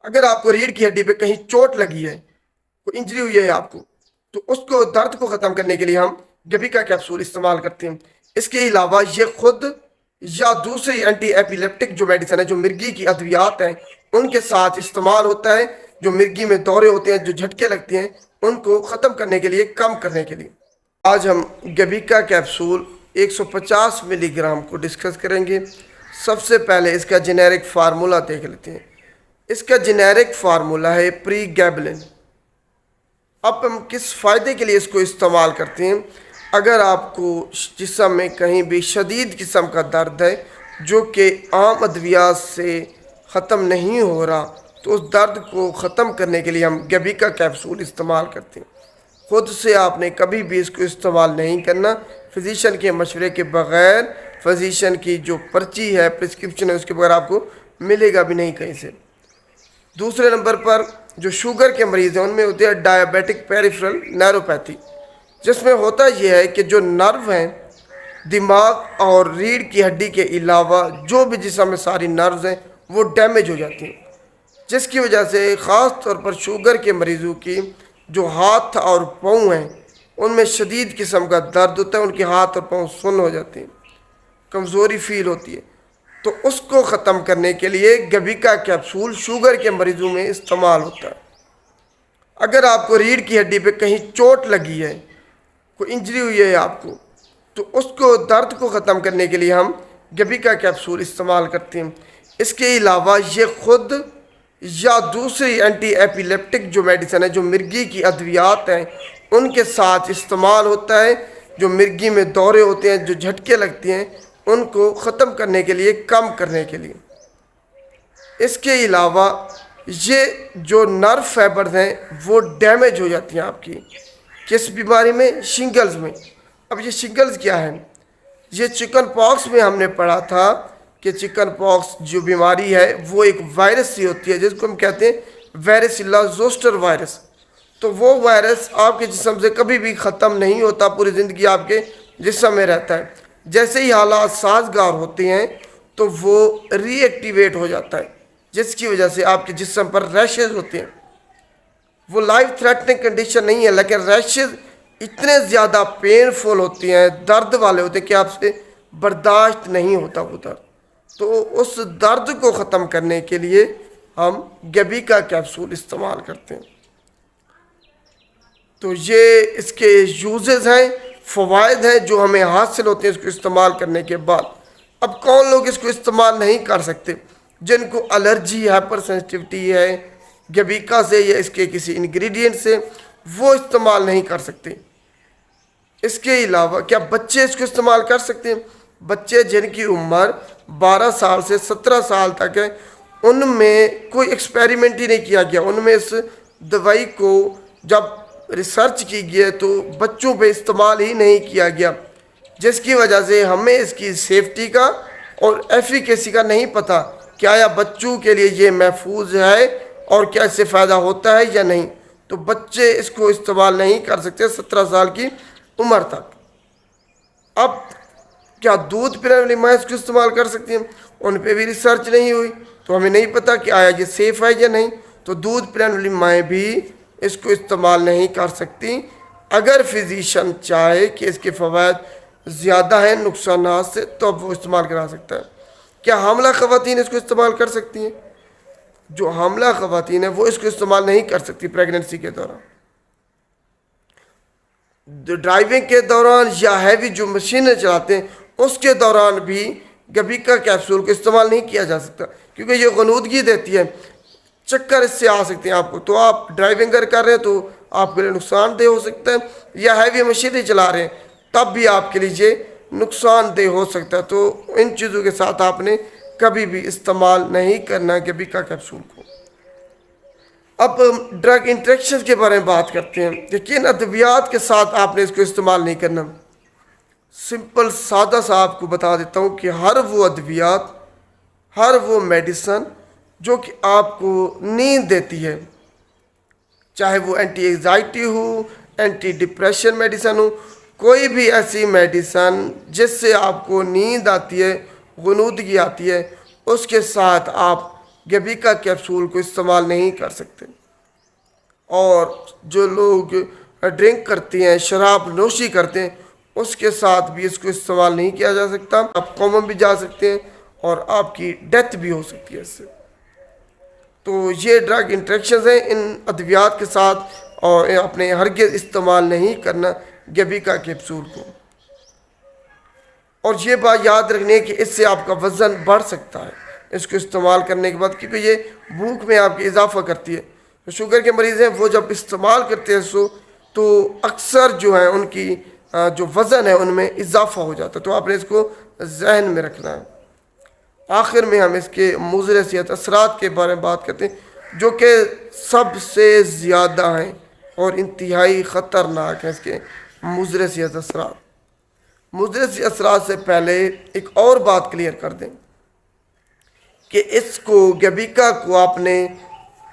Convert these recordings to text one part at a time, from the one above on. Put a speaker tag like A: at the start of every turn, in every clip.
A: اگر آپ کو ریڑھ کی ہڈی پہ کہیں چوٹ لگی ہے، کوئی انجری ہوئی ہے آپ کو، تو اس کو درد کو ختم کرنے کے لیے ہم گبی کا کیپسول استعمال کرتے ہیں۔ اس کے علاوہ یہ خود یا دوسری اینٹی ایپیلیپٹک جو میڈیسن ہے، جو مرگی کی ادویات ہیں، ان کے ساتھ استعمال ہوتا ہے۔ جو مرگی میں دورے ہوتے ہیں، جو جھٹکے لگتے ہیں، ان کو ختم کرنے کے لیے، کم کرنے کے لیے آج ہم گبی کا کیپسول 150 ملی گرام کو ڈسکس کریں گے۔ سب سے پہلے اس کا جنیرک فارمولا دیکھ لیتے ہیں۔ اس کا جنیرک فارمولا ہے پری گیبلن۔ اب ہم کس فائدے کے لیے اس کو استعمال کرتے ہیں؟ اگر آپ کو جسم میں کہیں بھی شدید قسم کا درد ہے جو کہ عام ادویات سے ختم نہیں ہو رہا، تو اس درد کو ختم کرنے کے لیے ہم گبی کا کیپسول استعمال کرتے ہیں۔ خود سے آپ نے کبھی بھی اس کو استعمال نہیں کرنا، فزیشین کے مشورے کے بغیر۔ فزیشین کی جو پرچی ہے، پرسکرپشن ہے، اس کے بغیر آپ کو ملے گا بھی نہیں کہیں سے۔ دوسرے نمبر پر جو شوگر کے مریض ہیں، ان میں ہوتے ہیں ڈائیبیٹک پیریفرل نیروپیتھی، جس میں ہوتا یہ ہے کہ جو نرو ہیں، دماغ اور ریڑھ کی ہڈی کے علاوہ جو بھی جسم میں ساری نروز ہیں، وہ ڈیمیج ہو جاتی ہیں، جس کی وجہ سے خاص طور پر شوگر کے مریضوں کی جو ہاتھ اور پاؤں ہیں، ان میں شدید قسم کا درد ہوتا ہے، ان کے ہاتھ اور پاؤں سن ہو جاتے ہیں، کمزوری فیل ہوتی ہے۔ تو اس کو ختم کرنے کے لیے گبی کا کیپسول شوگر کے مریضوں میں استعمال ہوتا ہے۔ اگر آپ کو ریڑھ کی ہڈی پہ کہیں چوٹ لگی ہے، کوئی انجری ہوئی ہے آپ کو، تو اس کو درد کو ختم کرنے کے لیے ہم گبی کا کیپسول استعمال کرتے ہیں۔ اس کے علاوہ یہ خود یا دوسری اینٹی ایپیلیپٹک جو میڈیسن ہے، جو مرگی کی ادویات ہیں، ان کے ساتھ استعمال ہوتا ہے۔ جو مرگی میں دورے ہوتے ہیں، جو جھٹکے لگتے ہیں، ان کو ختم کرنے کے لیے، کم کرنے کے لیے۔ اس کے علاوہ یہ جو نرو فائبرز ہیں، وہ ڈیمیج ہو جاتی ہیں آپ کی کس بیماری میں؟ شنگلز میں۔ اب یہ شنگلز کیا ہے؟ یہ چکن پاکس میں ہم نے پڑھا تھا کہ چکن پاکس جو بیماری ہے، وہ ایک وائرس سی ہوتی ہے، جس کو ہم کہتے ہیں ویریسیلا زوسٹر وائرس۔ تو وہ وائرس آپ کے جسم سے کبھی بھی ختم نہیں ہوتا، پوری زندگی آپ کے جسم میں رہتا ہے۔ جیسے ہی حالات سازگار ہوتے ہیں تو وہ ری ایکٹیویٹ ہو جاتا ہے، جس کی وجہ سے آپ کے جسم پر ریشز ہوتے ہیں۔ وہ لائف تھریٹنگ کنڈیشن نہیں ہے، لیکن ریشز اتنے زیادہ پینفل ہوتے ہیں، درد والے ہوتے ہیں کہ آپ سے برداشت نہیں ہوتا وہ درد۔ تو اس درد کو ختم کرنے کے لیے ہم گبی کا کیپسول استعمال کرتے ہیں۔ تو یہ اس کے یوزز ہیں، فوائد ہیں جو ہمیں حاصل ہوتے ہیں اس کو استعمال کرنے کے بعد۔ اب کون لوگ اس کو استعمال نہیں کر سکتے؟ جن کو الرجی، ہائپر سینسٹیوٹی ہے گبیکا سے یا اس کے کسی انگریڈینٹ سے، وہ استعمال نہیں کر سکتے۔ اس کے علاوہ کیا بچے اس کو استعمال کر سکتے ہیں؟ بچے جن کی عمر 12 سال سے 17 سال تک ہے، ان میں کوئی ایکسپیریمنٹ ہی نہیں کیا گیا، ان میں اس دوائی کو جب ریسرچ کی گئی تو بچوں پہ استعمال ہی نہیں کیا گیا، جس کی وجہ سے ہمیں اس کی سیفٹی کا اور ایفیکیسی کا نہیں پتہ کہ آیا بچوں کے لیے یہ محفوظ ہے اور کیا اس سے فائدہ ہوتا ہے یا نہیں۔ تو بچے اس کو استعمال نہیں کر سکتے 17 سال کی عمر تک۔ اب کیا دودھ پلانے والی مائیں اس کو استعمال کر سکتی ہیں؟ ان پہ بھی ریسرچ نہیں ہوئی، تو ہمیں نہیں پتہ کہ آیا یہ سیف ہے یا نہیں۔ تو دودھ پلانے والی مائیں بھی اس کو استعمال نہیں کر سکتی۔ اگر فزیشین چاہے کہ اس کے فوائد زیادہ ہیں نقصانات سے، تو اب وہ استعمال کرا سکتا ہے۔ کیا حاملہ خواتین اس کو استعمال کر سکتی ہیں؟ جو حاملہ خواتین ہیں وہ اس کو استعمال نہیں کر سکتی پریگننسی کے دوران۔ ڈرائیونگ کے دوران یا ہیوی جو مشینیں چلاتے ہیں اس کے دوران بھی گبی کا کیپسول کو استعمال نہیں کیا جا سکتا، کیونکہ یہ غنودگی دیتی ہے، چکر اس سے آ سکتے ہیں آپ کو۔ تو آپ ڈرائیونگ کر رہے ہیں تو آپ کے لیے نقصان دہ ہو سکتا ہے، یا ہیوی مشینیں چلا رہے ہیں تب بھی آپ کے لیے یہ نقصان دہ ہو سکتا ہے۔ تو ان چیزوں کے ساتھ آپ نے کبھی بھی استعمال نہیں کرنا گبی کا کیپسول کو۔ اب ڈرگ انٹریکشن کے بارے میں بات کرتے ہیں کہ کن ادویات کے ساتھ آپ نے اس کو استعمال نہیں کرنا۔ سمپل سادہ سا آپ کو بتا دیتا ہوں کہ ہر وہ ادویات، ہر وہ میڈیسن جو کہ آپ کو نیند دیتی ہے، چاہے وہ اینٹی ایگزائٹی ہو، اینٹی ڈپریشن میڈیسن ہو، کوئی بھی ایسی میڈیسن جس سے آپ کو نیند آتی ہے، غنودگی آتی ہے، اس کے ساتھ آپ گیبیکا کیپسول کو استعمال نہیں کر سکتے. اور جو لوگ ڈرنک کرتے ہیں، شراب نوشی کرتے ہیں، اس کے ساتھ بھی اس کو استعمال نہیں کیا جا سکتا. آپ کوما بھی جا سکتے ہیں اور آپ کی ڈیتھ بھی ہو سکتی ہے اس سے. تو یہ ڈرگ انٹریکشنز ہیں. ان ادویات کے ساتھ اور اپنے ہرگز استعمال نہیں کرنا گیبیکا کیپسول کو. اور یہ بات یاد رکھنے کہ اس سے آپ کا وزن بڑھ سکتا ہے اس کو استعمال کرنے کے بعد، کیونکہ یہ بھوک میں آپ کی اضافہ کرتی ہے. شوگر کے مریض ہیں وہ جب استعمال کرتے ہیں تو اکثر جو ہے ان کی جو وزن ہے ان میں اضافہ ہو جاتا ہے. تو آپ نے اس کو ذہن میں رکھنا ہے. آخر میں ہم اس کے مضر صحت اثرات کے بارے میں بات کرتے ہیں جو کہ سب سے زیادہ ہیں اور انتہائی خطرناک ہیں. اس کے مضر صحت اثرات. مضر صحت اثرات سے پہلے ایک اور بات کلیئر کر دیں کہ اس کو گیبیکا کو آپ نے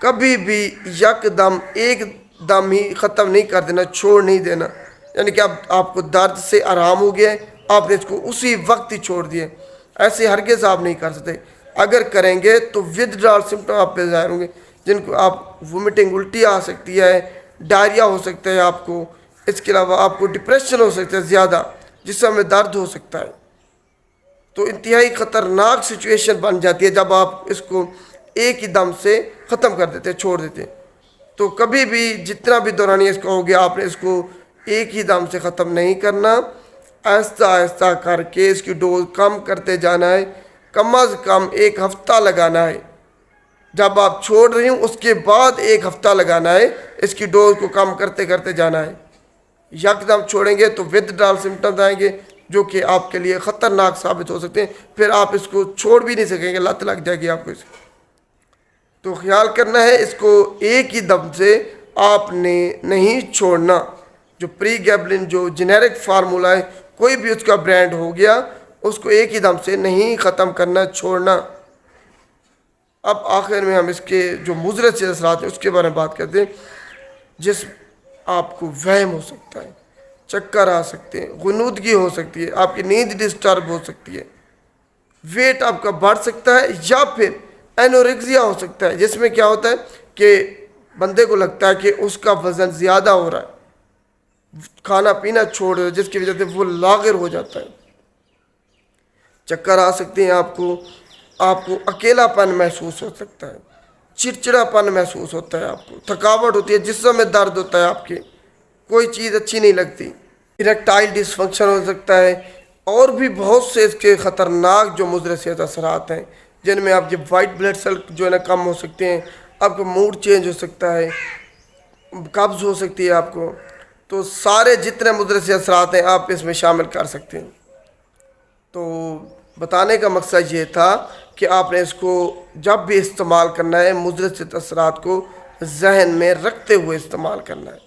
A: کبھی بھی یک دم ایک دم ہی ختم نہیں کر دینا، چھوڑ نہیں دینا. یعنی کہ اب آپ کو درد سے آرام ہو گیا ہے، آپ نے اس کو اسی وقت ہی چھوڑ دیا. ایسے ہرگز آپ نہیں کر سکتے. اگر کریں گے تو ودرال سمٹم آپ پہ ظاہر ہوں گے، جن کو آپ وومٹنگ، الٹی آ سکتی ہے، ڈائریا ہو سکتا ہے آپ کو. اس کے علاوہ آپ کو ڈپریشن ہو سکتا ہے زیادہ، جسم میں درد ہو سکتا ہے. تو انتہائی خطرناک سچویشن بن جاتی ہے جب آپ اس کو ایک ہی دم سے ختم کر دیتے، چھوڑ دیتے. تو کبھی بھی جتنا بھی دورانیہ اس کا ہو گیا، آپ نے اس کو ایک ہی دم سے ختم نہیں کرنا. آہستہ آہستہ کر کے اس کی ڈوز کم کرتے جانا ہے. کم از کم 1 ہفتہ لگانا ہے. جب آپ چھوڑ رہی ہوں اس کے بعد 1 ہفتہ لگانا ہے. اس کی ڈوز کو کم کرتے کرتے جانا ہے. یکدم چھوڑیں گے تو ودرال سمٹمز آئیں گے جو کہ آپ کے لیے خطرناک ثابت ہو سکتے ہیں. پھر آپ اس کو چھوڑ بھی نہیں سکیں گے، لت لگ جائے گی آپ کو اس کی. تو خیال کرنا ہے اس کو ایک ہی دم سے آپ نے نہیں چھوڑنا. جو پری گیبلن جو جنیرک فارمولا ہے، کوئی بھی اس کا برانڈ ہو گیا، اس کو ایک ہی دم سے نہیں ختم کرنا، چھوڑنا. اب آخر میں ہم اس کے جو مضر سے اثرات ہیں اس کے بارے میں بات کرتے ہیں. جس آپ کو وہم ہو سکتا ہے، چکر آ سکتے ہیں، غنودگی ہو سکتی ہے، آپ کی نیند ڈسٹرب ہو سکتی ہے، ویٹ آپ کا بڑھ سکتا ہے، یا پھر اینوریکزیا ہو سکتا ہے، جس میں کیا ہوتا ہے کہ بندے کو لگتا ہے کہ اس کا وزن زیادہ ہو رہا ہے، کھانا پینا چھوڑ رہے، جس کی وجہ سے وہ لاغر ہو جاتا ہے. چکر آ سکتے ہیں آپ کو اکیلا پن محسوس ہو سکتا ہے، چڑچڑا پن محسوس ہوتا ہے، آپ کو تھکاوٹ ہوتی ہے، جسم میں درد ہوتا ہے، آپ کے کوئی چیز اچھی نہیں لگتی، اریکٹائل ڈس فنکشن ہو سکتا ہے. اور بھی بہت سے اس کے خطرناک جو مضر صحت اثرات ہیں، جن میں آپ کے وائٹ بلڈ سیل جو ہے نا کم ہو سکتے ہیں، آپ کا موڈ چینج ہو سکتا ہے، قبض ہو سکتی ہے آپ کو. تو سارے جتنے مضر صحت اثرات ہیں آپ اس میں شامل کر سکتے ہیں. تو بتانے کا مقصد یہ تھا کہ آپ نے اس کو جب بھی استعمال کرنا ہے، مضر صحت اثرات کو ذہن میں رکھتے ہوئے استعمال کرنا ہے.